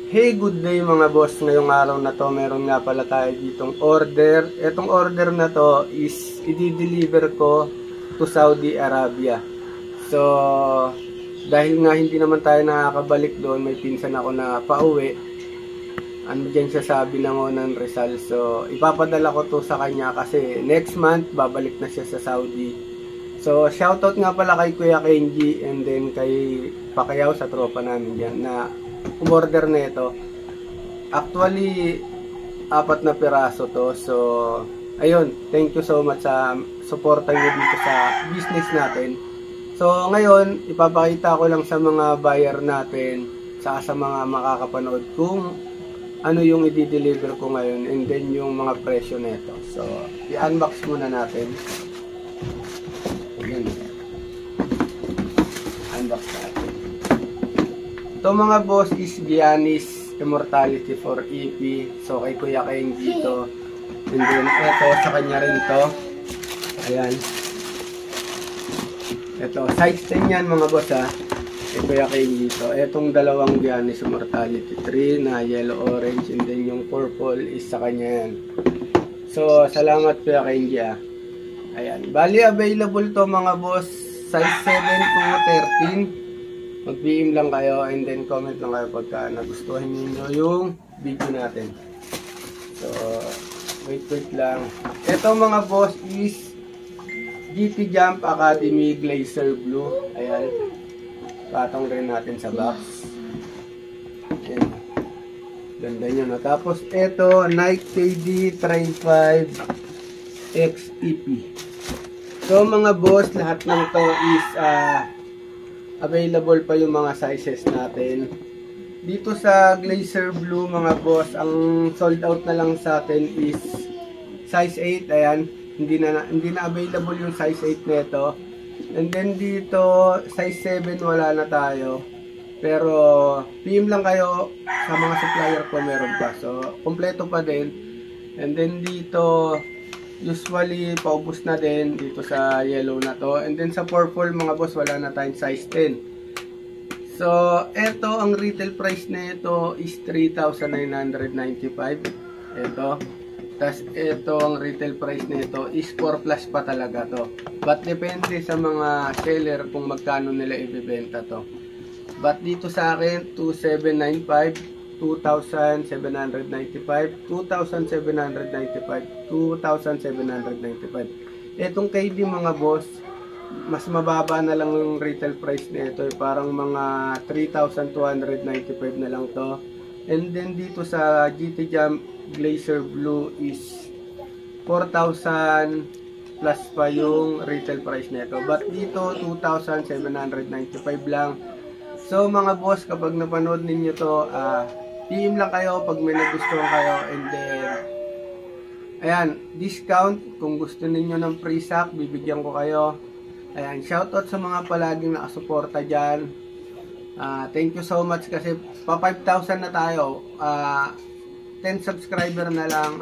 Hey, good day mga boss. Ngayong araw na to, meron nga pala tayo ditong order. Etong order na to is i-deliver ko to Saudi Arabia. So, dahil nga hindi naman tayo nakakabalik doon, may pinsan ako na pauwi. Diyan siya sa Binangonan, Rizal. So, ipapadala ko to sa kanya kasi next month, babalik na siya sa Saudi. So, shoutout nga pala kay Kuya Kenji and then kay Pacquiao sa tropa namin dyan na umorder na ito. Actually, 4 na piraso to. So, ayun, thank you so much sa suporta nyo dito sa business natin. So, ngayon, ipapakita ko lang sa mga buyer natin, sa mga makakapanood kung ano yung i-deliver ko ngayon and then yung mga presyo nito. So, i-unbox muna natin. Ayan. Unbox natin. Ito mga boss is Giannis Immortality for EP. So kay Kuya Kenji to. And then ito sa kanya rin to. Ayan. Ito size 10 yan mga boss ha. Kay Kuya Kenji to. Itong dalawang Giannis Immortality 3 na yellow orange and then yung purple is sa kanya yan. So salamat Kuya Kenji ha. Ayan. Bali available to mga boss. Size 7 to 13. Mag-PM lang kayo and then comment lang kayo pagka nagustuhan niyo yung video natin. So, wait lang. Ito mga boss is GT Jump Academy Glacier Blue. Ayan. Patong rin natin sa box. Ayan. Ganda nyo na. Tapos ito, Nike KD Trail 5 XEP. So mga boss, lahat ng to is available pa yung mga sizes natin. Dito sa Glacier Blue mga boss, ang sold out na lang sa atin is size 8. Ayan, hindi na available yung size 8 nito. And then dito size 7 wala na tayo. Pero PM lang kayo sa mga supplier ko, meron pa. So kompleto pa din. And then dito usually paubos na din dito sa yellow na to. And then sa purple mga boss, wala na tayong size 10. So eto, ang retail price na ito is 3,995. Eto. Tapos ito, ang retail price na ito is 4 plus pa talaga to. But depende sa mga seller kung magkano nila ibibenta to. But dito sa akin, 2,795. 2,795, 2,795, 2,795. Etong KD mga boss, mas mababa na lang yung retail price nito, parang mga 3,295 na lang to. And then dito sa GT Jump Glacier Blue is 4,000 plus pa yung retail price nito. But dito 2,795 lang. So mga boss, kapag napanood ninyo to, PM lang kayo pag may nagustuhan kayo, and then ayan, discount kung gusto niyo ng free sack, bibigyan ko kayo. Ayan, shoutout sa mga palaging nakasuporta dyan. Thank you so much kasi pa 5,000 na tayo. 10 subscriber na lang,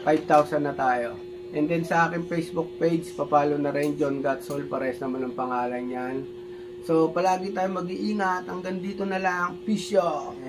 5,000 na tayo. And then sa aking Facebook page, papalo na rin, John Gatsol, pares naman ang pangalan yan. So, palagi tayo mag-iingat. Hanggang dito na lang. Peace out.